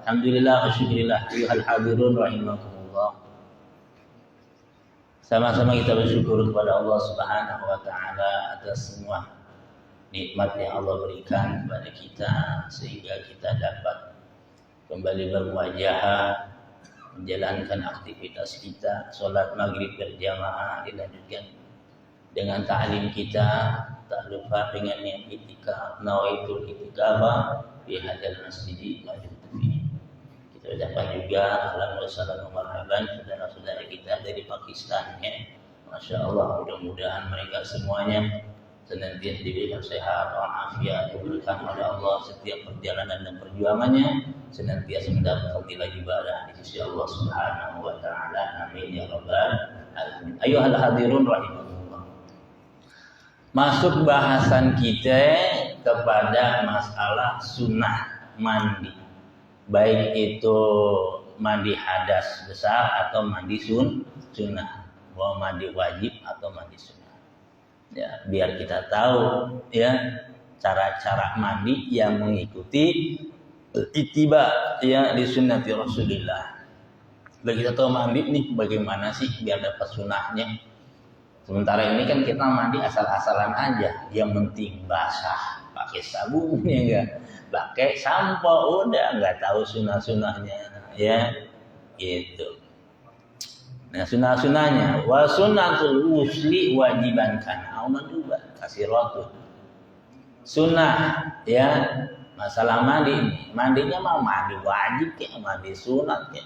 Alhamdulillah wa syukurillah ayyuhal hadirun rahimakumullah. Sama-sama kita bersyukur kepada Allah Subhanahu wa taala atas semua nikmat yang Allah berikan kepada kita sehingga kita dapat kembali bermuajahah menjalankan aktivitas kita. Salat maghrib berjamaah dilanjutkan dengan ta'lim kita, tak lupa dengan yang itikaf, nawaitul itikaf fi hadzal masjid majid fi. Kita dapat juga alhamdulillah marhaban saudara-saudara kita dari Pakistan ya. Masya Allah, mudah-mudahan mereka semuanya senantiasa diberikan sehat, walafiat, diberikan oleh Allah setiap perjalanan dan perjuangannya senantiasa mendapatkan nilai ibadah di sisi Allah Subhanahu wa taala. Amin ya rabbal alamin. Ayyuhal hadirun rahimakumullah. Masuk bahasan kita kepada masalah sunnah mandi. Baik itu mandi hadas besar atau mandi sunnah. Bahwa mandi wajib atau mandi sunnah. Ya, biar kita tahu ya cara-cara mandi yang mengikuti ittiba ya di sunnati Rasulillah. Bagi kita tahu mandi nih bagaimana sih biar dapat sunnahnya. Sementara ini kan kita mandi asal-asalan aja, yang penting basah, pakai sabun ya enggak, pakai sampo udah, nggak tahu sunnah-sunnahnya ya gitu. Nah sunnah-sunnahnya wa sunnatul usli wajiban kana au manduban kasiratun. Sunnah ya masalah mandi ini, mandinya mau mandi wajib kayak mandi sunat kayak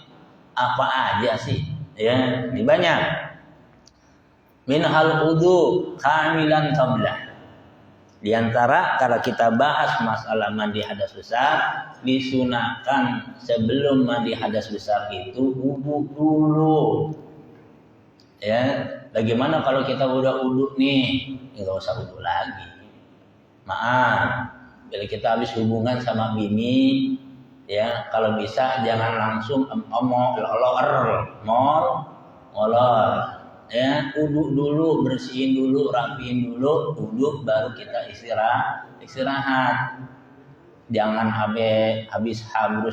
apa aja sih ya, ini banyak. Minhal wudu kamilan qabla. Di antara kalau kita bahas masalah mandi hadas besar, disunahkan sebelum mandi hadas besar itu wudu dulu. Ya, bagaimana kalau kita udah wudu nih, enggak usah wudu lagi. Maaf, bila kita habis hubungan sama bini, ya kalau bisa jangan langsung molor. Ya, wudu dulu, bersihin dulu, rapiin dulu, wudu baru kita istirahat. Jangan habis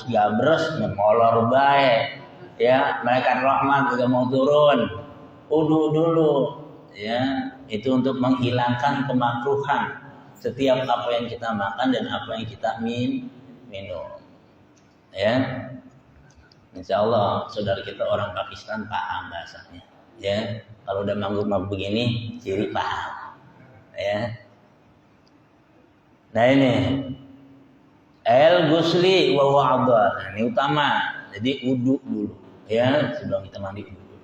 gabrus molor bae. Ya, malaikat rahmat juga mau turun. Wudu dulu. Ya, itu untuk menghilangkan kemakruhan setiap apa yang kita makan dan apa yang kita minum. Ya. Insyaallah saudara kita orang Pakistan paham bahasanya. Ya, kalau udah mabuk-mabuk begini, ciri paham. Ya. Nah ini al-ghusli wa wa'dha. Nah, ini utama. Jadi wudu dulu, ya, sebelum kita mandi dulu.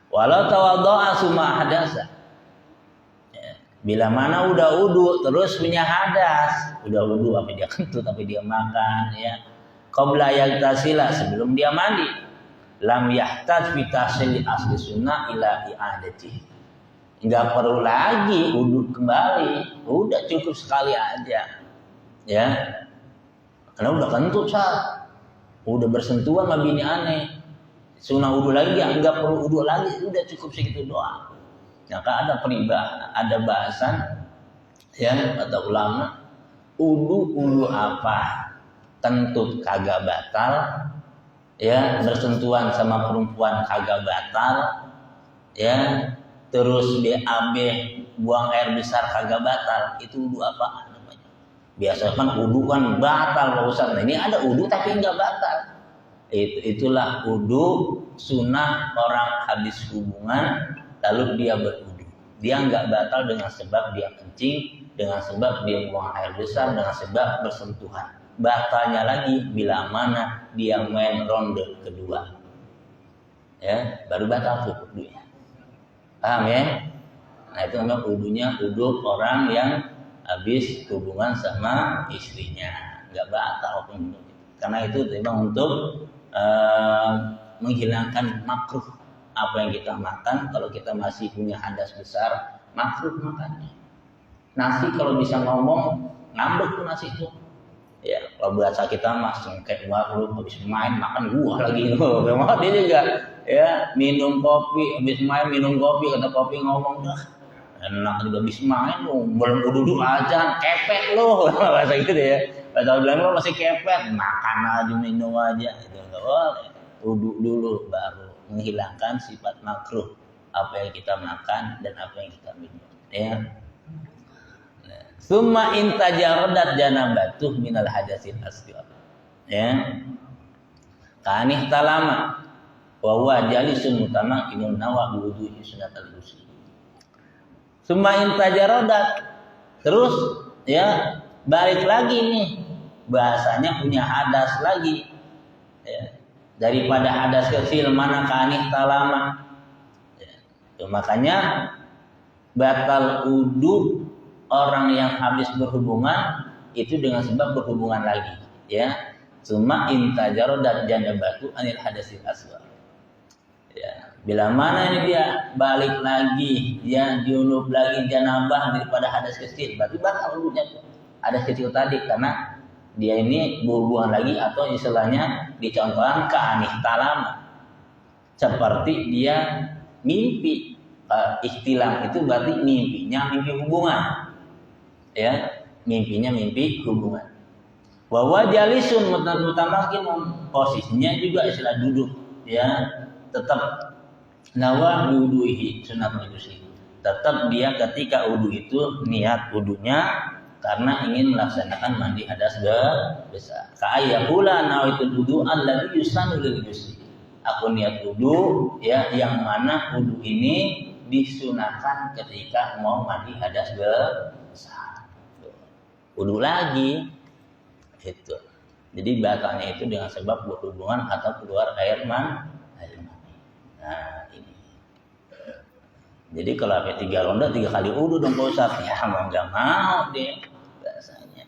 Walau tawaddo'a summa hadasa. Ya. Bila mana udah wudu terus punya hadas, udah wudu apa dia kentut, apa dia makan, ya. Qabla yagtasila sebelum dia mandi. Lam yahtaj fi tahsil asli sunnah ila i'adati. Enggak perlu lagi wudu kembali, udah cukup sekali aja. Ya. Karena udah kentut udah bersentuhan sama bini aneh. Sunnah wudu lagi, enggak perlu wudu lagi, udah cukup segitu doang. Maka ada bahasan ya kata ulama, wudu apa? Kentut kagak batal. Ya, bersentuhan sama perempuan kagak batal, ya, terus BAB buang air besar kagak batal, itu wudu apa namanya? Biasa kan wudu kan batal Pak Ustaz. Nah, ini ada wudu tapi enggak batal. Itulah wudu sunnah orang habis hubungan lalu dia berwudu. Dia enggak batal dengan sebab dia kencing, dengan sebab dia buang air besar, dengan sebab bersentuhan. Batalnya lagi bila mana dia main ronde kedua, ya baru batal wudunya. Paham ya? Nah itu namanya wudu orang yang habis hubungan sama istrinya, nggak batal pun. Karena itu memang untuk menghilangkan makruh apa yang kita makan. Kalau kita masih punya hadas besar, makruh makannya. Nasi kalau bisa ngomong ngambek tuh nasi itu. Ya, kalau bahasa kita mah sengkek lu habis main makan gua lagi loh. Memang dia juga ya minum kopi, habis main minum kopi, kata kopi ngomong dah. Enak juga habis main lu, belum wudu aja kepek lu bahasa gitu ya. Kalau bilang masih kepet, makan aja, minum aja, itu nggak boleh. Wudu dulu baru menghilangkan sifat makruh apa yang kita makan dan apa yang kita minum. Ya. Summa intajarodat janabatuh minal hadasil asghar. Ya. Kanih talama wa huwa jalisun mutamakinun nawa wudu'i sunatal ghusl. Summa intajarodat, terus ya balik lagi nih, bahasanya punya hadas lagi ya. Daripada hadas kecil mana kanih talama ya. Makanya batal wudu orang yang habis berhubungan itu dengan sebab berhubungan lagi ya. Cuma intajarodat janabatu anil hadasil asghar ya. Bila mana ini dia balik lagi ya, junub lagi janabah daripada hadas kecil, berarti batal wudunya hadas kecil tadi, karena dia ini berhubungan lagi, atau istilahnya dicontohkan keanih talama, seperti dia mimpi. Istilah itu berarti mimpinya mimpi hubungan ya, mimpinya mimpi hubungan. Bahwa jalisun mutamakin, posisinya juga istilah duduk ya, tetap nawa wuduhi sunatul ghusl, tetap dia ketika wudu itu niat wudunya karena ingin melaksanakan mandi hadas besar. Ka'ayyakula nawaitul wudu alladhi yusanu lil ghusl, aku niat wudu ya yang mana wudu ini disunahkan ketika mau mandi hadas besar. Wudu lagi itu. Jadi batalnya itu dengan sebab berhubungan atau keluar air mani. Nah ini. Jadi kalau sampai 3 ronde 3 kali wudu dong Pak Ustaz. Ya mau nggak mau deh bahasanya.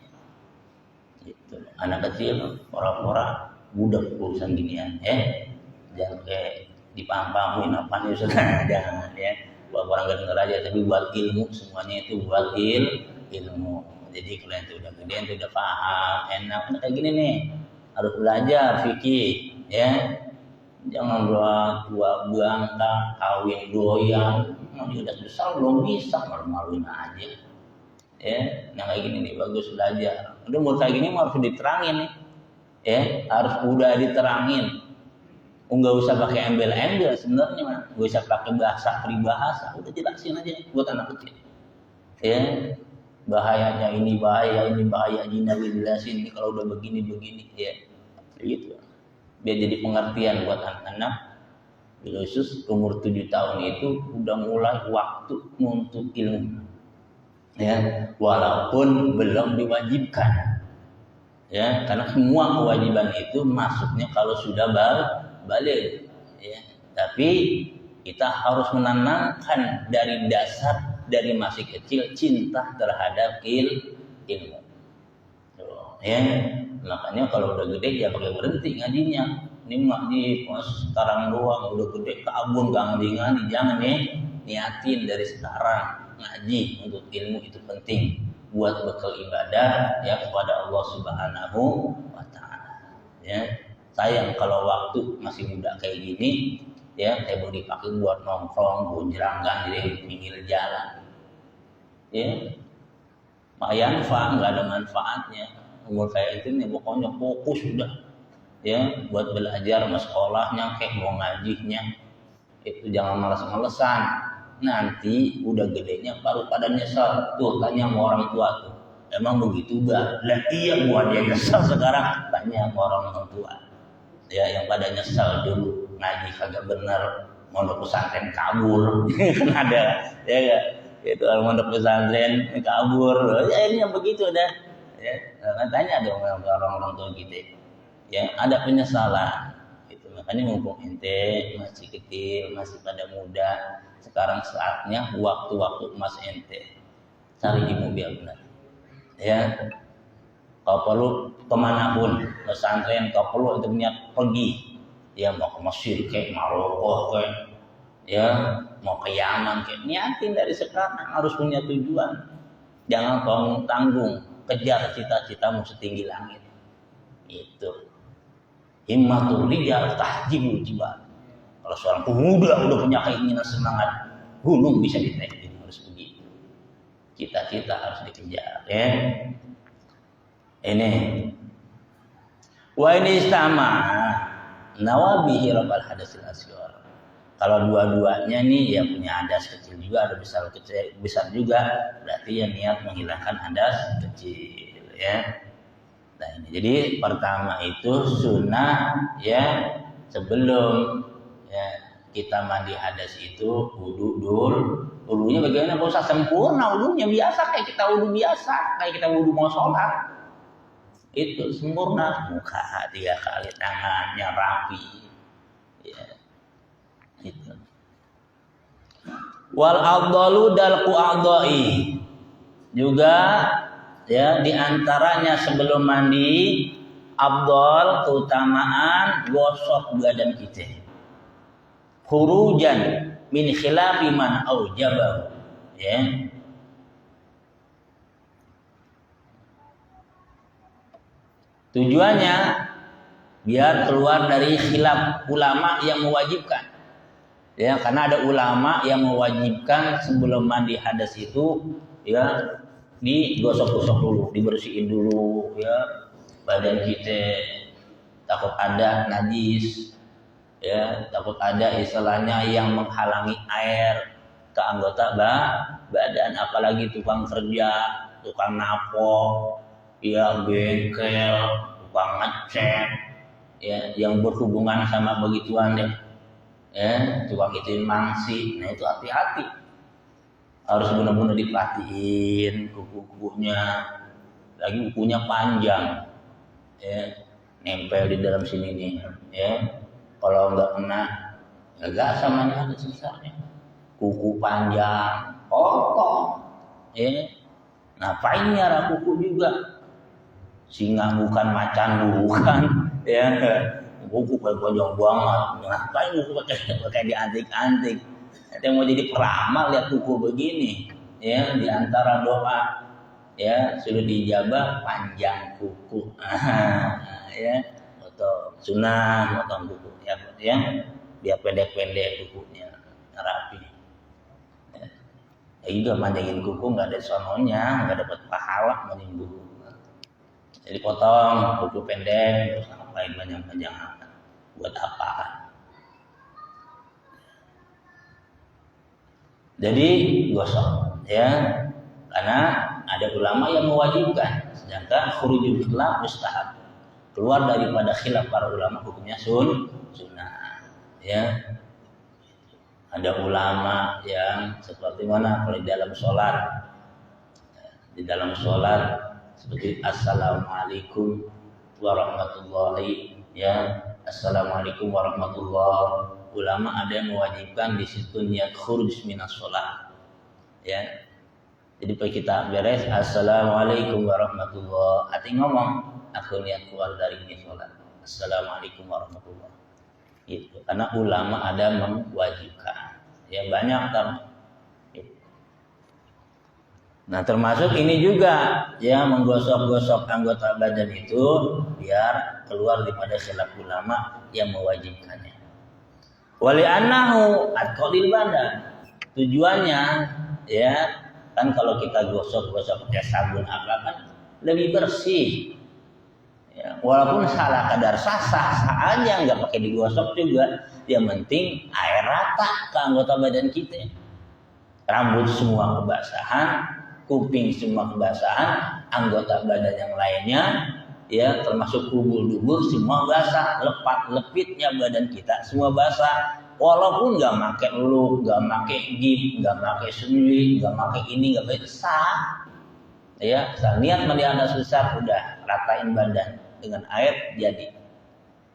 Gitu. Anak kecil pora-pora budak urusan ginian. Jangan kayak dipampamin apa nih Ustaz. Jangan ya. Buat orang gak denger aja, tapi buat ilmu, semuanya itu buat ilmu. Jadi kalau itu udah gede, itu udah paham, enak. Nah, kayak gini nih, harus belajar fikih, ya. Jangan tua bangka, kawin doyan, udah besar belum bisa, malu-maluin aja. Ya, nah kayak gini nih bagus belajar. Udah mau kayak gini harus diterangin nih, ya, harus udah diterangin. Nggak usah pakai embel-embel sebenarnya, nggak usah pakai bahasa peribahasa, udah jelasin aja buat anak kecil. Ya, bahayanya ini bahaya, jinawillasin ini kalau udah begini ya, gitu. Biar jadi pengertian buat anak-anak. Khusus umur 7 tahun itu udah mulai waktu untuk ilmu. Ya, walaupun belum diwajibkan. Ya, karena semua kewajiban itu masuknya kalau sudah balik ya. Tapi kita harus menanamkan dari dasar, dari masih kecil cinta terhadap ilmu ya. Makanya kalau udah gede ya pakai berhenti ngajinya. Ini ngaji sekarang doang, udah gede kabur gak ngaji, jangan niatin dari sekarang ngaji untuk ilmu itu penting buat bekal ibadah ya kepada Allah Subhanahu wa taala ya. Sayang kalau waktu masih muda kayak gini ya, kayak mau dipakai buat nongkrong, bonjrangan di pinggir jalan ya, nggak ada manfaatnya. Umur kayak itu nih pokoknya fokus sudah ya buat belajar, mau sekolahnya kayak mau ngajinya itu jangan malas-malesan. Nanti udah gedenya baru pada nyesal. Tuh tanya sama orang tua tuh, emang begitu gak? Lah iya gua dia nyesal sekarang, tanya sama orang tua ya yang pada nyesal dulu ngaji kagak bener, mondok pesantren kabur. Kan ada ya gak? Itu mondok pesantren kabur ya, ini yang begitu dah ya. Tanya dong orang-orang tua gitu ya, ada penyesalan gitu. Makanya mumpung ente masih kecil, masih pada muda, sekarang saatnya waktu-waktu emas ente cari ilmu biar benar ya. Kalau perlu kemanapun pesantren, kalau perlu untuk niat pergi ya, mau ke Mesir kayak Maroko kayak ya, mau ke Yaman kayak, niatin dari sekarang, harus punya tujuan. Jangan tanggung, kejar cita-citamu setinggi langit. Itu himmatul rijal tahjibul jibal. Kalau seorang pemuda udah punya keinginan, semangat, gunung bisa ditanding. Harus begitu, cita-cita harus dikejar ya. Ini wa ini istama nawabihi rabbal hadasil asghar. Kalau dua-duanya nih ya punya hadas kecil juga, ada besar juga, berarti ya niat menghilangkan hadas kecil ya. Nah ini jadi pertama itu sunnah ya sebelum ya kita mandi hadas itu wudu dulu. Wudunya bagaimana? Gak usah sempurna, wudunya biasa kayak kita wudu biasa, kayak kita wudu mau sholat. Itu sempurna, muka 3 kali, tangannya rapi. Ya. Itu. Wal afdalu dalqu a'dha'i. Juga ya diantaranya sebelum mandi afdal keutamaan gosok badan kita. Khurujan min khilafi man aujabahu. Ya. Tujuannya biar keluar dari khilaf ulama yang mewajibkan. Ya, karena ada ulama yang mewajibkan sebelum mandi hadas itu ya digosok-gosok dulu, dibersihin dulu ya badan kita, takut ada najis ya, takut ada istilahnya yang menghalangi air ke anggota badan, apalagi tukang kerja, tukang napok ya, bengkel, tukang ngecat, ya, yang berhubungan sama begituan deh, ya, tukang ituin mangsi, nah itu hati-hati, harus benar-benar diperhatiin kuku-kukunya, lagi kukunya panjang, ya, nempel di dalam sini nih, ya, kalau nggak kena, nggak samanya ada sisanya, kuku panjang, potong, ya, ngapain nyara kuku juga? Singa bukan, macan bukan, ya buku panjang banget, ngapain buku pakai diantik-antik? Ada mau jadi peramal lihat buku begini, ya di antara doa, ya sudah dijabah panjang kuku, ya atau sunnah potong kuku, ya biar pendek-pendek kukunya rapi. Ya juga manjangin kuku nggak ada sononya, nggak dapat pahala manjangin kuku. Jadi potong kuku pendek, terus ngapain panjang-panjang buat apaan? Jadi gosok, ya, karena ada ulama yang mewajibkan, sedangkan khurujul khilaf mustahab. Keluar daripada khilaf para ulama hukumnya sunnah, ya. Ada ulama yang seperti mana kalau di dalam sholat seperti assalamualaikum warahmatullahi, ya, assalamualaikum warahmatullahi. Ulama ada yang mewajibkan di situ niat khuruj minas sholat, ya. Jadi kalau kita beres assalamualaikum warahmatullahi, hati ngomong aku niat keluar dari ini sholat, assalamualaikum warahmatullahi. Itu karena ulama ada mewajibkan, ya banyak kan. Nah termasuk ini juga ya menggosok-gosok anggota badan itu biar keluar daripada khilaf ulama yang mewajibkannya. Wali annahu atqalil badan. Tujuannya ya kan kalau kita gosok-gosok pakai sabun apa kan lebih bersih. Ya, walaupun salah kadar sah aja nggak pakai digosok juga. Yang penting air rata ke anggota badan kita. Rambut semua kebasahan, kuping semua kebasahan, anggota badan yang lainnya ya termasuk kubul-dubur semua basah, lepat-lepitnya badan kita semua basah. Walaupun nggak pakai luk, nggak pakai gip, nggak pakai sunyi, nggak pakai ini, nggak pakai sah. Ya, niat mandi hadas besar udah ratain badan dengan air jadi.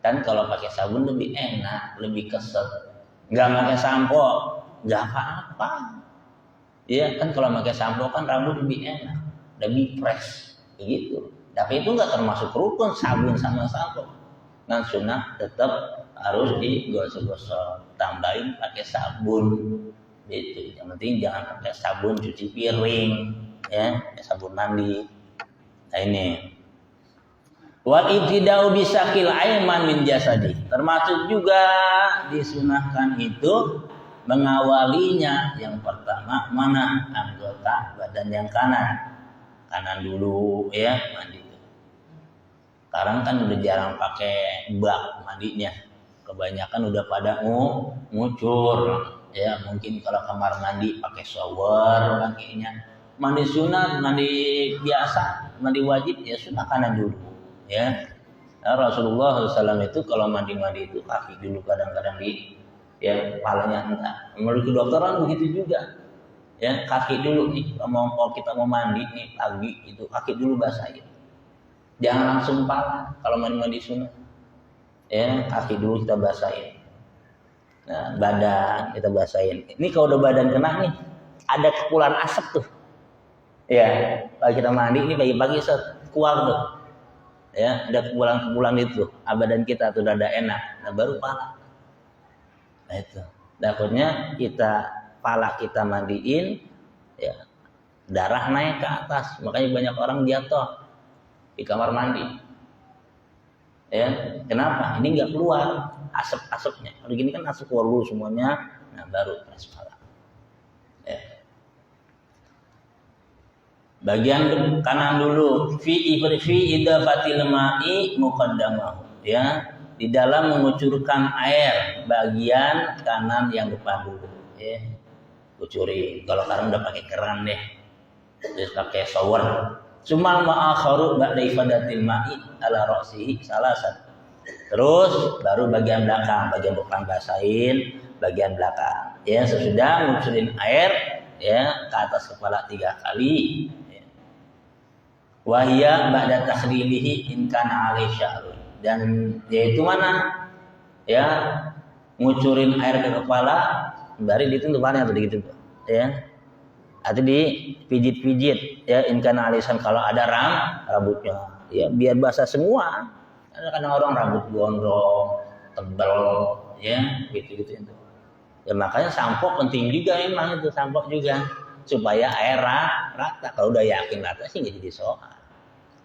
Kan kalau pakai sabun lebih enak, lebih keset. Nggak pakai sampo, nggak apa-apa. Iya kan kalau pakai sampo kan rambut lebih enak, lebih fresh, begitu. Tapi itu nggak termasuk rukun sabun sama sampo. Nah sunnah tetap harus digosok-gosok, tambahin pakai sabun, gitu. Yang penting jangan pakai sabun cuci piring, ya, sabun mandi. Nah ini. Wal ibtida'u bisakil aiman min jasadi. Termasuk juga disunahkan itu mengawalinya yang pertama mana anggota badan yang kanan dulu ya mandi. Sekarang kan udah jarang pakai bak mandinya, kebanyakan udah pada ngucur. Ya mungkin kalau kamar mandi pakai shower, pakainya mandi sunat, mandi biasa, mandi wajib ya sunat kanan dulu. Ya Rasulullah SAW itu kalau mandi-mandi itu kaki dulu kadang-kadang di ya kepalanya enggak. Menurut kedokteran begitu juga. Ya kaki dulu nih kalau kita mau mandi nih pagi itu kaki dulu basahin. Jangan langsung kepala kalau mandi sunat. Ya kaki dulu kita basahin. Nah badan kita basahin. Ini kalau udah badan kena nih ada kepulan asap tuh. Ya kalau kita mandi ini pagi-pagi keluar tuh. Ya ada kepulan-kepulan itu badan kita tuh udah ada enak, nah baru pala. Nah itu takutnya pala kita mandiin ya darah naik ke atas, makanya banyak orang jatuh di kamar mandi. Ya kenapa? Ini nggak keluar asap-asapnya. Kalau gini kan asap keluar dulu semuanya, nah baru keras pala. Ya. Bagian kanan dulu fi idafatil ma'i muqaddamahu ya di dalam mengucurkan air bagian kanan yang depan dulu ya kucuri. Kalau sekarang udah pakai keran deh terus pakai shower sumal ma'akharu ba'da ifadatil ma'i ala ra'sihi salasan terus baru bagian belakang, bagian depan basahin bagian belakang ya sesudah ngucurin air ya ke atas kepala 3 kali. Wahia ba'da takhlilihi in kana alai sya'run dan yaitu mana ya ngucurin air ke kepala dari itu depannya atau gitu ya atau dipijit-pijit ya in kana alisan kalau ada rambutnya ya biar basah semua. Kadang orang rambut gondrong tebal ya gitu-gitu itu ya makanya sampo penting juga emang itu sampo juga supaya air rata. Kalau udah yakin rata sih nggak jadi soal.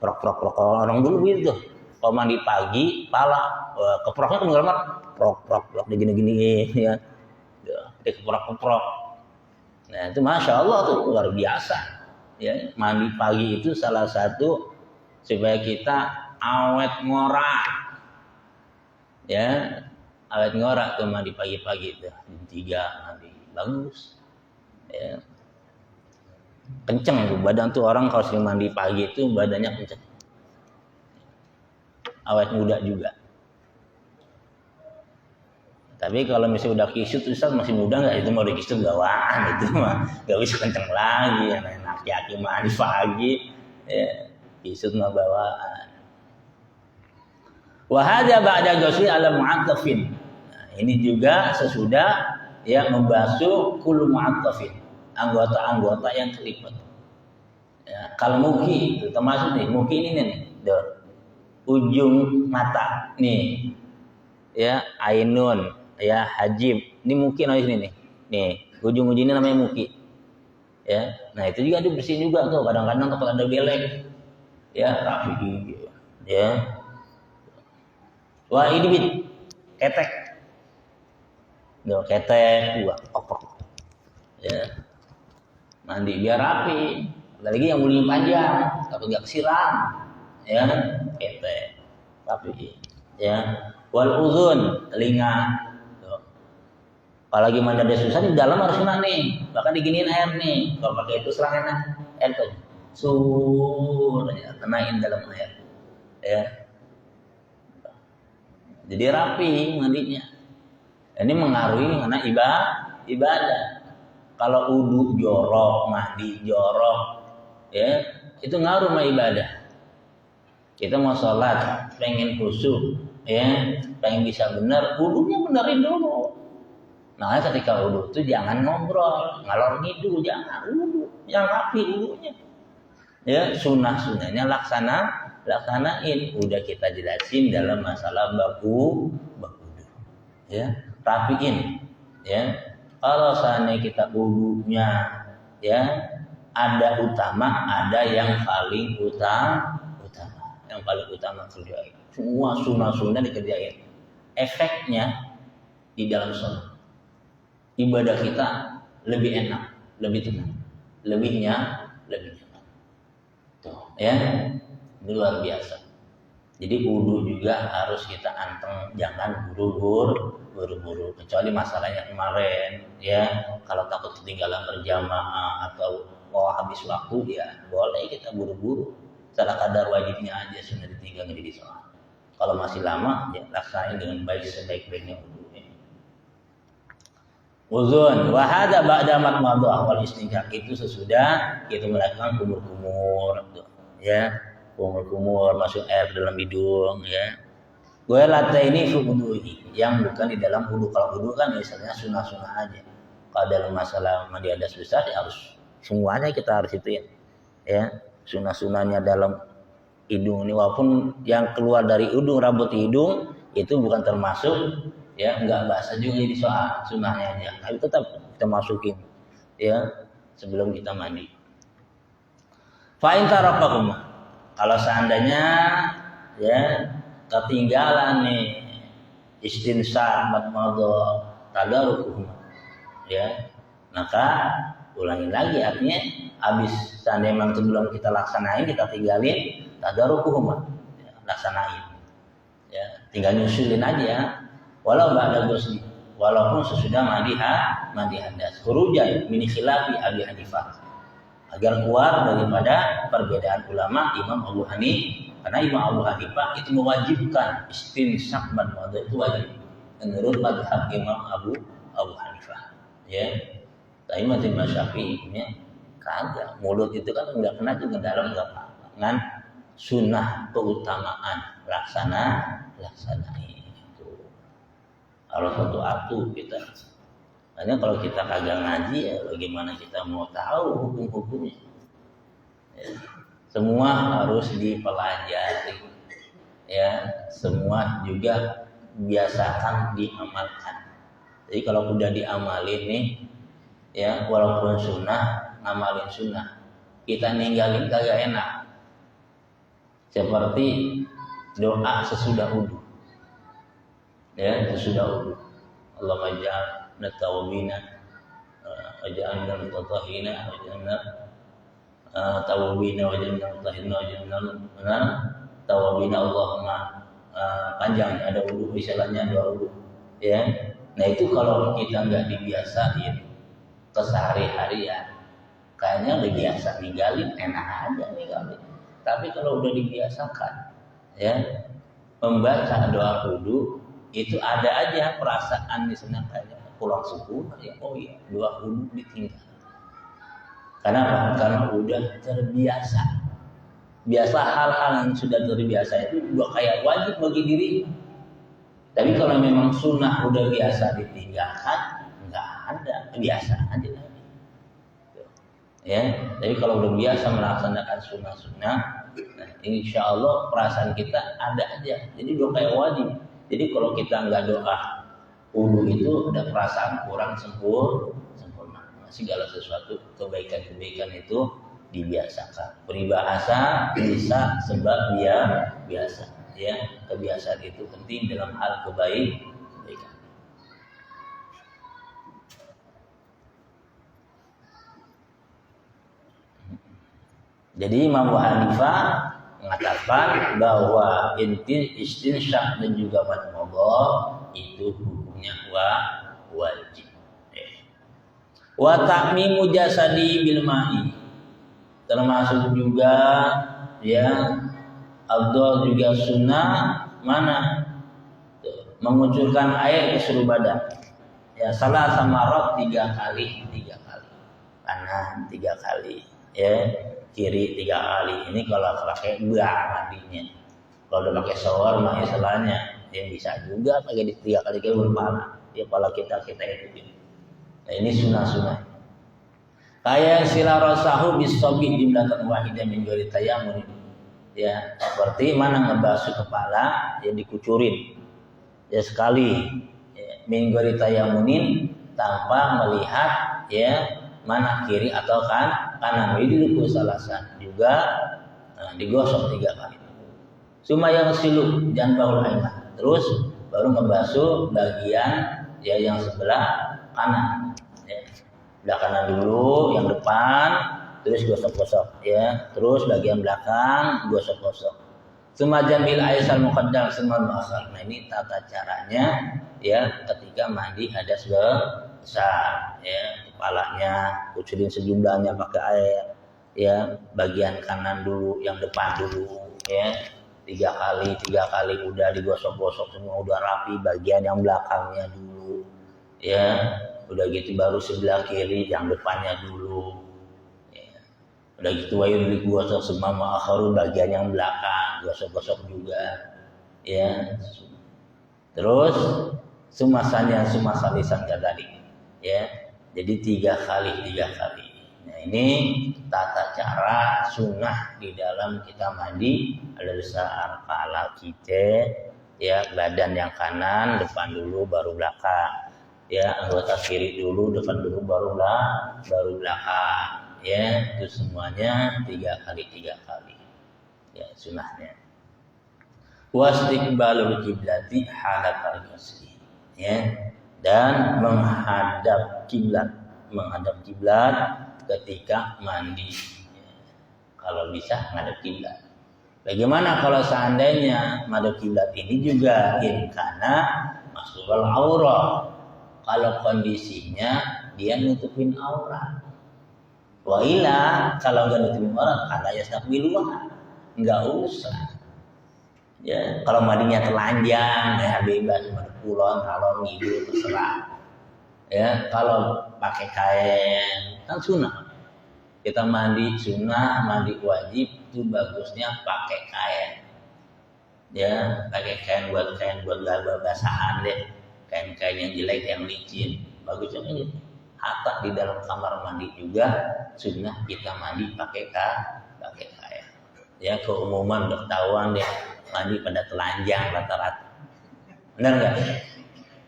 Prok orang dulu gitu. Kalau mandi pagi, pala keproknya kemudian prok digini-gini ya. Dikeprok. Nah itu masya Allah tuh luar biasa. Ya mandi pagi itu salah satu supaya kita awet ngorak. Ya awet ngorak tuh mandi pagi-pagi itu. Jam 3 mandi bagus. Ya. Kenceng tuh badan tuh orang kalau sering mandi pagi itu badannya kenceng, awet muda juga. Tapi kalau misalnya udah kisut Ustaz masih muda nggak itu mau dikisut gawaan itu mah nggak bisa kenceng lagi anak laki mandi pagi ya kisut mah bawaan. Wahada ba'da ghusli ala mu'attafin. Nah, ini juga sesudah ya membasuh kullu mu'attafin anggota-anggota yang terlibat. Ya, kalau muki termasuk nih, muki ini nih, ujung mata nih, ya ainun, ya hajib, ini muki di sini nih, ujung-ujungnya namanya muki. Ya, nah itu juga dibersihin juga tuh, kadang-kadang kalau ada belek, ya rapi, ya. Wah ini ketek, ketek, ya. Mandi biar rapi, apalagi yang bulunya panjang, takut nggak kesiram, ya, ketek, rapi, ya. Wal uzun, telinga, tuh. Apalagi mandi ada susah di dalam harus kena nih, bahkan diginiin air nih, kalau pakai itu serang enak, air tuh, kenain dalam air, ya. Jadi rapi mandinya, ini mengaruhi mana ibadah. Kalau wudu jorok, mandi jorok, ya itu ngaruh sama ibadah. Kita mau sholat, pengen khusyuk, ya pengen bisa benar, wudunya benerin dulu. Nah ketika wudu itu jangan ngobrol, ngalor ngidul, jangan wudu, yang rapi wudunya. Ya sunnahnya laksanain. Udah kita jelasin dalam masalah baku wudu, ya rapiin, ya. Kalau seandainya kita wudunya ya ada utama, ada yang paling utama. Yang paling utama kerjain. Semua sunnah dikerjain. Efeknya di dalam sholat. Ibadah kita lebih enak, lebih tenang, lebih nyaman. Tuh, ya. Ini luar biasa. Jadi wudu juga harus kita anteng, jangan buru-buru. Kecuali masalahnya kemarin, ya kalau takut ketinggalan berjamaah atau mau habis waktu, ya boleh kita buru-buru. Salah kadar wajibnya aja sudah ditinggal di sholat. Kalau masih lama, ya laksanain dengan baik sebaik-baiknya wudunya. Uzun, wahada ba'da matmadah wal istinjaq, itu sesudah kita melakukan kumur-kumur, ya. Kumur-kumur masuk air ke dalam hidung, ya. Gue latih ini wuduhi, yang bukan di dalam wudu. Kalau wudu kan misalnya sunnah-sunnah aja. Kalau dalam masalah mandi hadas besar ya harus semuanya kita harus ituin, ya. Sunnah-sunnahnya dalam hidung ini, walaupun yang keluar dari hidung, rambut hidung itu bukan termasuk, ya, enggak basah juga di soal sunnahnya aja. Tapi tetap kita masukin, ya, sebelum kita mandi. Fa in tarakakum, kalau seandainya, ya, ketinggalan nih istinsar matmadah tadarukuh, ya, maka ulangi lagi, artinya habis seandainya memang sebelum kita laksanain kita tinggalin tadarukuh, ya, laksanain, ya, tinggal nyusulin aja walau ba'da ghusli, walaupun sesudah mandi hadas, khurujan min khilafi Abi Hanifah, agar keluar daripada perbedaan ulama Imam Abu Hanifah. Karena Imam Abu Hanifah itu mewajibkan istinsak matmadah, itu wajib menurut mazhab Imam Abu Hanifah, ya. Tapi mazhab Syafi'i kagak, mulut itu kan enggak kena juga dalam dengan sunnah keutamaan laksanain itu. Kalau satu kita, hanya kalau kita kagak ngaji, ya bagaimana kita mau tahu hukum-hukumnya, ya. Semua harus dipelajari, ya. Semua juga biasakan diamalkan. Jadi kalau udah diamalin nih, ya, walaupun sunnah, ngamalin sunnah, kita ninggalin kagak enak. Seperti doa sesudah wudu, ya, sesudah wudu. Allahumma ja'alna tawwabina waj'alna mutatahhirina waj'alna tawwabina waj'alna mutatahhirina waj'alna tawwabina. Allahumma, panjang ada wudu, istilahnya doa wudu, ya. Nah itu kalau kita nggak dibiasain kesehari-harian, kayaknya udah biasa ninggalin, enak aja ninggalin. Tapi kalau udah dibiasakan, ya, membaca doa wudu, itu ada aja perasaan di sana kayak pulang subuh, ya, oh iya, doa wudu ditinggal. Kenapa? Karena udah terbiasa. Biasa hal-hal yang sudah terbiasa itu udah kayak wajib bagi diri. Tapi kalau memang sunnah udah biasa ditinggalkan, nggak ada, biasa aja lagi. Ya, tapi kalau udah biasa melaksanakan sunnah-sunnah, nah, insya Allah perasaan kita ada aja. Jadi udah kayak wajib. Jadi kalau kita nggak doa wudu itu ada perasaan kurang sempurna. Segala sesuatu kebaikan-kebaikan itu dibiasakan. Peribahasa bisa sebab dia biasa, ya. Kebiasaan itu penting dalam hal kebaikan. Jadi Imam Abu Hanifah mengatakan bahwa inti istinsyak dan juga matmadah itu hukumnya wajib. Wa ta'mimu jasadi bil ma'i, termasuk juga, ya, afdal juga sunnah mana mengucurkan air ke seluruh badan, ya, salah samarat 3 kali, kanan 3 kali, ya, kiri 3 kali. Ini kalau pakai mandinya. Kalau udah pakai shower mah istilahnya, ya bisa juga pakai 3 kali ke berpala, ya, pala kita itu. Nah, ini sunnah. Kayak sila rasahu bisobi jumlatan wahidah min ghairi tayammun, ya, seperti mana ngebasuh kepala, ya, dikucurin, ya, sekali, ya, min ghairi tayammunin, tanpa melihat, ya, mana kiri atau kanan. Ini dulu salasan juga, digosok 3 kali. Cuma yang silu jangan baul aiman, terus baru ngebasuh bagian, ya, yang sebelah kanan, ya. Belah kanan dulu, yang depan, terus gosok-gosok, ya, terus bagian belakang gosok-gosok. Semajan bil aisal muqaddam semal muakhar. Nah ini tata caranya ya ketika mandi hadas besar ya, kepalanya kucurin sejumlahnya pakai air ya, bagian kanan dulu, yang depan dulu ya, tiga kali udah digosok-gosok semua udah rapi, bagian yang belakangnya dulu ya, udah gitu baru sebelah kiri yang depannya dulu ya. Udah gitu wayun digosok semua ma'akharu, bagian yang belakang gosok-gosok juga ya. Terus sumasan sumasalisan tadi ya, jadi tiga kali. Nah ini tata cara sunnah di dalam kita mandi ada besar kepala kita ya, badan yang kanan depan dulu baru belakang ya, anggota kiri dulu depan dulu baru belakang ya, itu semuanya tiga kali ya sunnahnya. Wastiqbalul kiblati halakal ghusli ya, dan menghadap kiblat ketika mandi ya. Kalau bisa menghadap kiblat. Bagaimana kalau seandainya menghadap kiblat ini juga karena masukul aurat, kalau kondisinya dia nutupin aurat. Wa ila kalau nggak nutupin aurat ada yastakbiluha, nggak usah. Ya, kalau mandinya telanjang ya bebas, kulon, kalau ngidul terserah. Ya, kalau pakai kain kan sunnah. Kita mandi sunnah, mandi wajib itu bagusnya pakai kain. Ya, pakai kain buat basahan deh. Kain-kain yang jelek, yang licin, bagusnya ini. Hatta di dalam kamar mandi juga sunnah kita mandi pakai kain. Ya, keumuman udah ketahuan deh. Mandi pada telanjang rata-rata, benar nggak?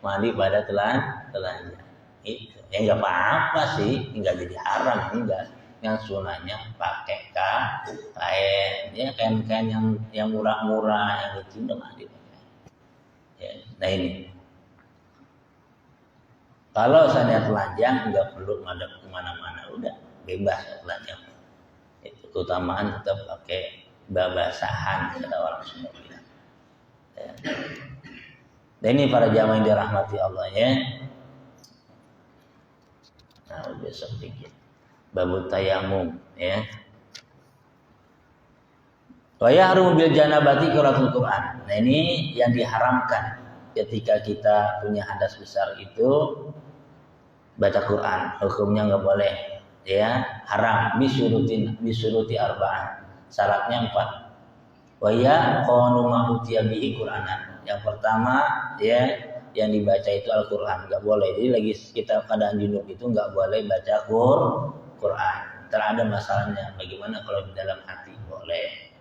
Mandi pada telanjang, itu ya nggak apa-apa sih, nggak jadi haram, enggak. Yang sunahnya pakai kain, ya kain-kain yang murah-murah, yang licin udah mandi. Ya, nah ini, kalau saya telanjang nggak perlu madep kemana-mana, udah bebas telanjang. Itu keutamaan tetap pakai babasahan kata orang Sunda bilang. Ya. Dan ini para jamaah yang dirahmati Allah ya. Nah, besok dikit. Babut tayamum ya. Wa yahrum bil janabati qiraatul Quran. Nah, ini yang diharamkan ketika kita punya hadas besar itu baca Quran. Hukumnya enggak boleh ya, haram bisuruti arba'ah. Syaratnya 4. Wa ya qanu ma utiya bihi Qur'anan. Yang pertama ya, yang dibaca itu Al-Qur'an, enggak boleh. Jadi lagi kita keadaan junub itu enggak boleh baca Qur'an. Ada masalahnya. Bagaimana kalau di dalam hati? Boleh.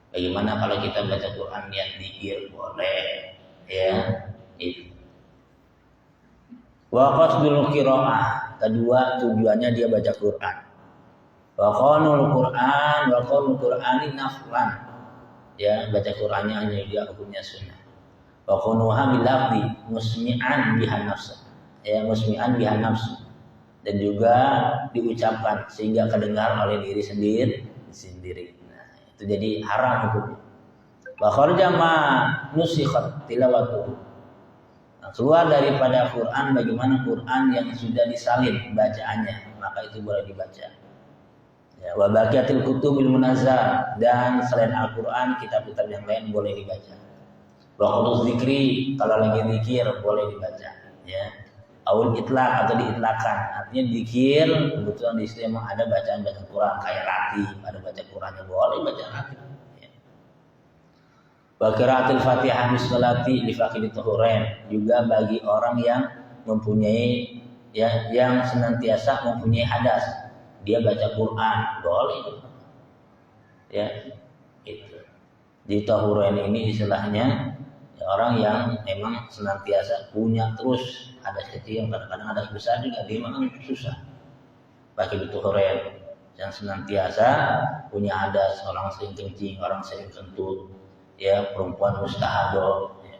Bagaimana kalau kita baca Qur'an niat zikir? Boleh. Ya, itu. Wa qasdul qiraah. Kedua tujuannya dia baca Qur'an. Wa qanul Qur'ani naflan. Ya, baca Qur'annya hanya dia hukumnya sunnah. Wa qanuha bil lafzi musmi'an bihan nafs. Ya, musmi'an bihan nafs. Dan juga diucapkan sehingga kedengar oleh diri sendiri. Nah, itu jadi haram hukumnya. Wa kharaja ma nusikhat tilawatuhu. Keluar daripada Quran, bagaimana Quran yang sudah disalin bacaannya, maka itu boleh dibaca. Ya, wa baqiyatil kutubil munazzah, dan selain Al-Qur'an kitab-kitab yang lain boleh dibaca. Wa qudus zikri, kalau lagi zikir boleh dibaca ya. Awal itlaq atau diitlakan, artinya zikir kebetulan di situ memang ada bacaan Quran kayak ratib, ada baca Qurannya boleh baca ratib ya. Wa qiraatul Fatihah bis sholati li faqidi tuhurain, juga bagi orang yang mempunyai ya, yang senantiasa mempunyai hadas, dia baca Quran boleh ya, itu. Di tahurain ini istilahnya ya, orang yang memang senantiasa punya terus hadas kecil, kadang-kadang hadas besar juga dia memang susah. Pakai tahurain yang senantiasa punya hadas, orang sering kencing, orang sering kentut ya, perempuan mustahadah ya.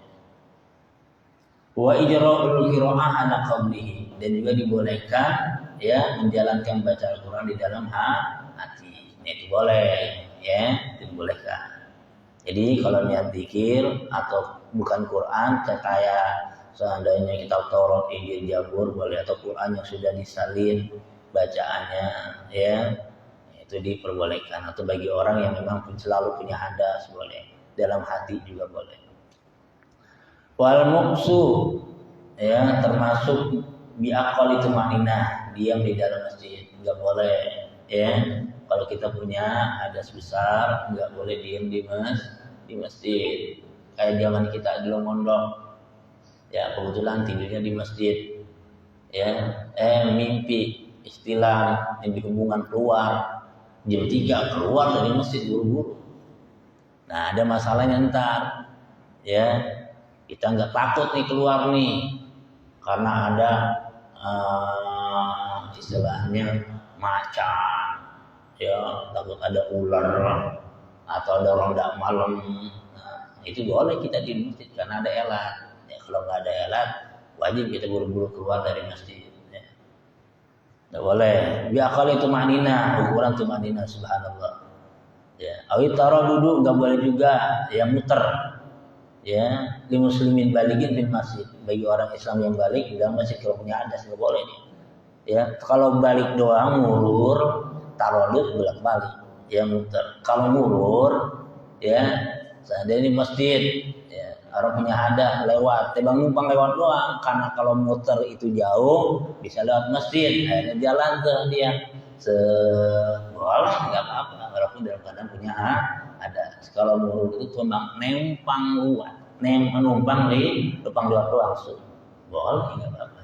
Wa ijra'ul qira'ah ala qablihi, dan juga dibolehkan ya menjalankan baca Al-Quran di dalam hati. Ini itu boleh ya, itu dibolehkan. Jadi kalau niat zikir atau bukan Quran, kayak seandainya kitab Taurat, Injil, Zabur boleh, atau Quran yang sudah disalin bacaannya, ya itu diperbolehkan. Atau bagi orang yang memang selalu punya hadas boleh, dalam hati juga boleh. Wal muqsu, ya termasuk biaqal itu maknina, diam di dalam masjid nggak boleh, ya. Kalau kita punya hadas besar nggak boleh diam di masjid. Kayak zaman kita dulu mondok, ya kebetulan tidurnya di masjid, ya mimpi istilah mimpi hubungan keluar jam 3 keluar dari masjid buru-buru. Nah ada masalahnya ntar, ya kita nggak takut nih keluar nih karena ada istilahnya macan, ya takut ada ular atau ada ronda malam. Nah, itu boleh kita di masjid karena ada elat. Ya, kalau nggak ada elat wajib kita buru-buru keluar dari masjid, ya. Nggak boleh. Biakal itu maknina, ukuran itu maknina, subhanallah. Ya, awit taruh duduk nggak boleh juga, ya muter. Ya, li muslimin baligin fil masjid, bagi orang Islam yang balik di dalam masjid kalau punya hadas nggak boleh dia. Ya, kalau balik doang murur, tarodud bolak-balik, ya muter. Kalau murur, ya seandainya di masjid, ya, orang punya hadas lewat, tebang numpang lewat doang, karena kalau muter itu jauh, bisa lewat masjid, akhirnya jalan tuh dia, boleh nggak apa-apa, walaupun dalam keadaan punya hadas. Kalau murur itu cuma numpang numpang di depan luar doang, boleh nggak apa-apa.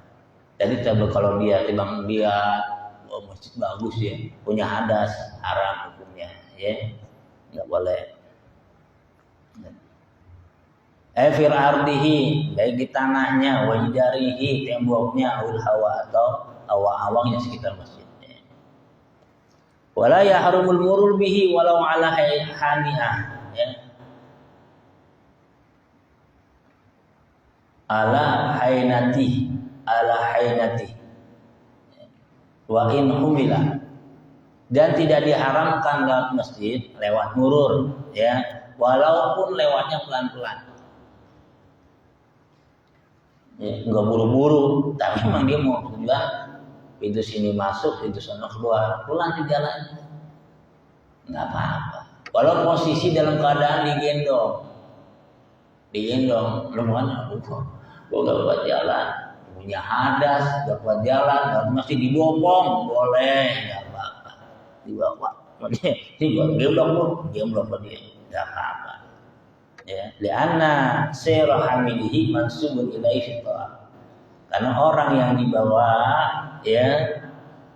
Jadi kalau dia timbang dia masjid bagus ya, punya hadas, haram hukumnya, ya nggak boleh. Fir ardihi, baik di tanahnya, wajarihi, temboknya, ul hawa atau awang-awangnya sekitar masjidnya. Wala yahrumul murur bihi walau ala hani'ah, ya. Ala hainati wa in humila, dan tidak diharamkan lewat masjid lewat murur, ya walaupun lewatnya pelan-pelan, ya, nggak buru-buru, tapi memang dia mau tujuan pintu sini masuk, pintu sana keluar, pelan di jalan, nggak apa-apa. Walau posisi dalam keadaan digendong, belum kan, gue gak buat jalan, punya hadas, gak buat jalan, masih dibopong, boleh, gak apa-apa, dibawa, dia belum dia, gak apa-apa, ya, lianna sirahamihi mansubun ilaihi ta'ala, karena orang yang dibawa, ya,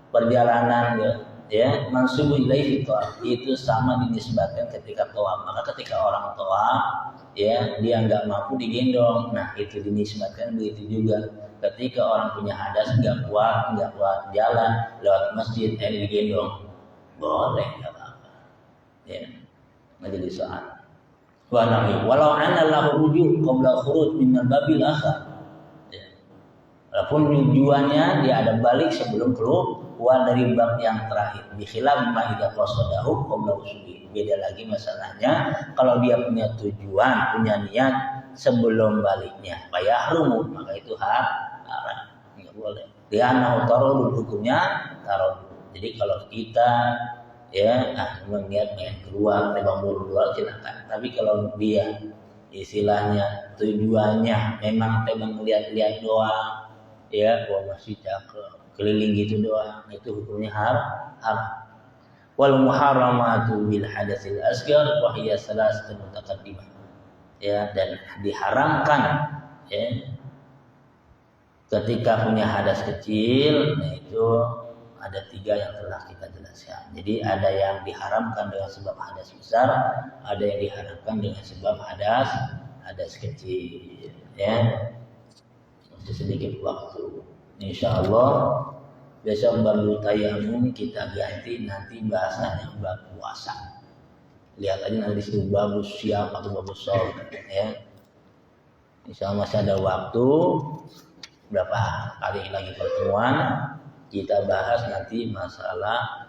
perjalanan, ya, mansubun ilaihi ta'ala, itu sama dinisbatkan ketika toa. Maka ketika orang toa, ya dia nggak mampu digendong, nah itu dinisbatkan begitu juga ketika orang punya hadas nggak kuat jalan lewat masjid digendong, boleh nggak apa-apa, ya majelis saat walau anna lahu rujuk qabla khuruj min al-babil akhar, ya. Walaupun tujuannya dia ada balik sebelum keluar dari bab yang terakhir, bikhilaf ma idza qasadahu qabla usuli. Beda lagi masalahnya kalau dia punya tujuan, punya niat sebelum baliknya, bayahrumu, maka itu haram, nggak boleh. Dia nautarodul, hukumnya tarodul. Jadi kalau kita, ya niat pengen keluar, tebang keluar silakan. Tapi kalau dia istilahnya tujuannya memang tebang lihat-lihat doang, ya masih cakep, keliling gitu doang, itu hukumnya haram. Wal muharramatu bil hadatsil asghar wa hiya salasatun mutaqaddimah, ya, dan diharamkan, ya, ketika punya hadas kecil, nah itu ada 3 yang telah kita jelaskan. Jadi ada yang diharamkan dengan sebab hadas besar, ada yang diharamkan dengan sebab hadas kecil, ya. Masih sedikit waktu, insyaallah besok baru tayamum kita ganti, nanti bahasannya bab puasa. Lihat aja nanti situ bagus siap atau bagus sol, ya. Insyaallah masih ada waktu, berapa kali lagi pertemuan kita bahas nanti masalah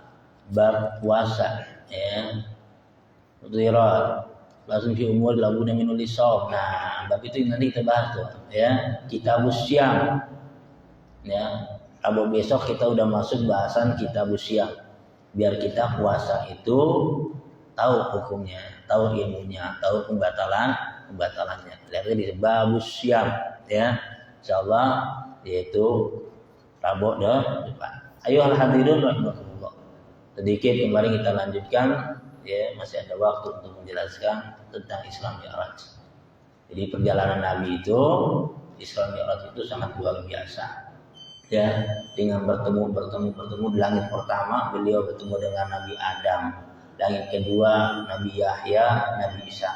bab puasa, ya. Dhirar langsung fi umur labuna minul lisab. Nah, bab itu nanti kita bahas tuh ya. Kitabus Syam. Ya, Rabu besok kita udah masuk bahasan Kitabus Syam. Biar kita puasa itu tahu hukumnya, tahu ilmunya, tahu pembatalannya. Lihat di babus Syam ya. Insyaallah yaitu Rabu depan. Ayo hadirin rahimakumullah. Sedikit kemarin kita lanjutkan ya, masih ada waktu untuk menjelaskan tentang Isra Mi'raj. Jadi perjalanan Nabi itu, Isra Mi'raj itu sangat luar biasa. Ya, dengan bertemu di langit pertama beliau bertemu dengan Nabi Adam, langit kedua Nabi Yahya, Nabi Isa,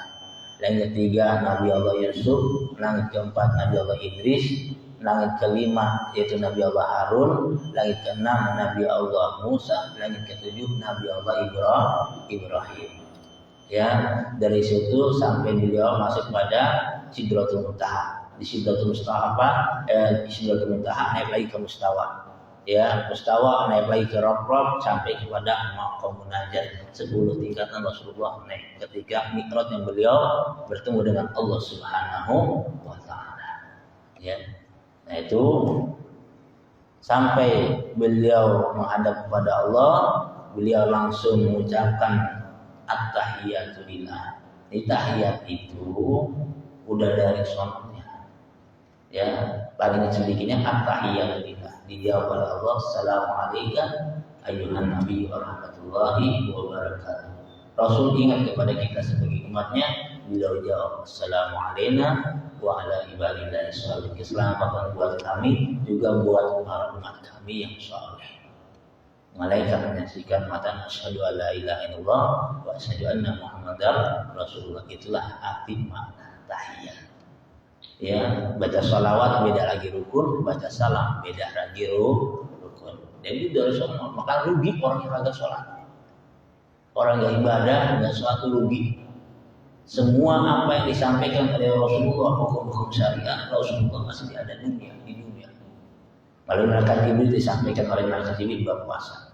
langit ketiga Nabi Allah Yusuf, langit keempat Nabi Allah Idris, langit kelima yaitu Nabi Allah Harun, langit keenam Nabi Allah Musa, langit ketujuh Nabi Allah Ibrahim. Ya, dari situ sampai beliau masuk pada Sidratul Muntaha. Di Sidratul Muntaha di Sidratul Muntaha naik lagi ke Mustawa. Ya, Mustawa naik lagi ke Rob sampai kepada Maqam Munajat. 10 tingkatan Rasulullah naik ketika Mi'raj yang beliau bertemu dengan Allah Subhanahu wa taala. Ya. Nah, itu sampai beliau menghadap kepada Allah, beliau langsung mengucapkan at-tahiyatu lillah. Tahiyat itu udah dari sonatnya. Ya, paling sedikitnya at-tahiyatu lillah. Dijawab oleh Allah, assalamualaikum ayyuhan nabi wa rahmatullahi wa barakatuh. Rasul ingat kepada kita sebagai umatnya, beliau jawab assalamualaikum wa ala ibadillahi sholihin. Keselamatan buat kami juga buat para umat kami yang saleh. Malaikat menyaksikan matan asyhadu alla ilaha illallah wa asyhadu anna muhammadar rasulullah. Itulah arti makna tahiyat. Ya, baca salawat beda lagi rukun, baca salam beda lagi rukun. Jadi dari sholat maka rugi orang yang kagak sholat. Orang yang ibadah dan sholat rugi. Semua apa yang disampaikan oleh Rasulullah, hukum-hukum syariat Rasulullah masih ada di dunia. Lalu malaikat Jibril disampaikan oleh malaikat Jibril bab puasa.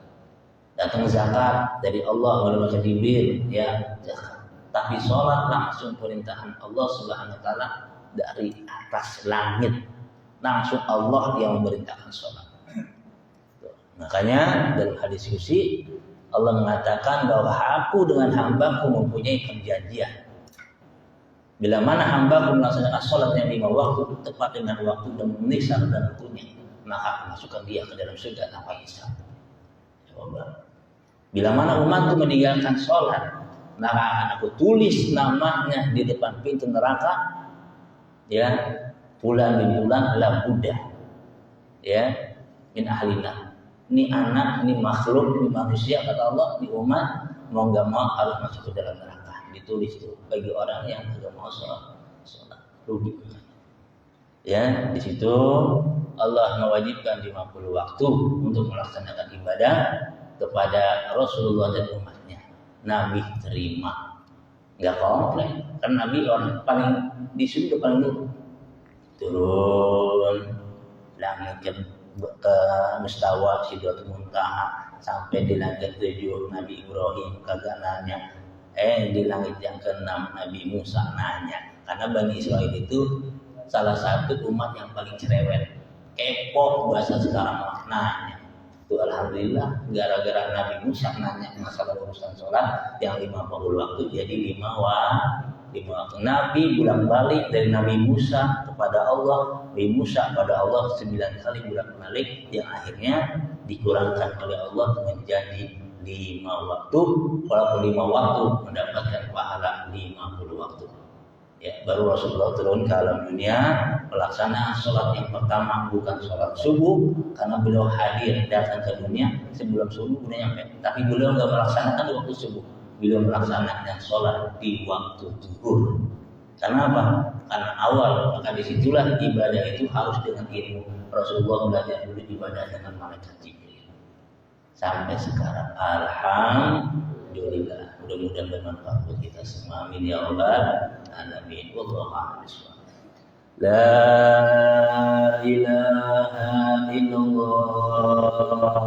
Datang zakat dari Allah oleh malaikat Jibril, ya zakat. Tapi sholat langsung perintahan Allah Subhanahu wa taala dari atas langit. Langsung Allah yang memerintahkan sholat. Makanya dalam hadis qudsi Allah mengatakan bahwa aku dengan hambaku mempunyai perjanjian. Bila mana hambaku melaksanakan sholat yang 5 waktu tepat dengan waktu dan memenuhi syarat dan rukunnya, maka aku masukkan dia ke dalam surga tanpa hisab. Coba. Bila mana umatku meninggalkan sholat, maka akan aku tulis namanya di depan pintu neraka. Ya, fulan bin fulan la buddha. Ya, min ahlina. Ini anak, ini makhluk, ini manusia kata Allah, ini umat mau enggak mau harus masuk ke dalam neraka. Ditulis itu bagi orang yang tidak mau sholat rugi. Ya, di situ Allah mewajibkan 50 waktu untuk melaksanakan ibadah kepada Rasulullah dan umatnya. Nabi terima, nggak komplain. Karena Nabi orang paling di surga paling dulu. Turun langit ke Mustawa Sidratul Muntaha sampai di langit 7 Nabi Ibrahim kagak nanya. Di langit yang ke-6 Nabi Musa nanya. Karena Bani Israil itu salah satu umat yang paling cerewet. Kepo bahasa sekarang maknanya. Itu alhamdulillah gara-gara Nabi Musa nanya masalah urusan sholat yang 50 waktu jadi 5 waktu. Nabi bulan balik dari Nabi Musa kepada Allah, Nabi Musa pada Allah 9 kali bulan balik yang akhirnya dikurangkan oleh Allah menjadi 5 waktu. Walaupun 5 waktu mendapatkan pahala 50 waktu. Ya, baru Rasulullah turun ke alam dunia pelaksanaan sholat yang pertama bukan sholat subuh karena beliau hadir datang ke dunia sebelum subuh udah nyampe. Tapi beliau nggak melaksanakan di waktu subuh, beliau melaksanakan sholat di waktu zuhur. Karena apa? Karena awal, maka disitulah ibadah itu harus dengan ilmu. Rasulullah belajar dulu ibadah dengan malaikat Jibril. Sampai sekarang, alhamdulillah. Mudah-mudahan bermanfaat buat kita semua. Amin ya rabbal alamin. Wallahu a'lam bishawab. La ilaha illallah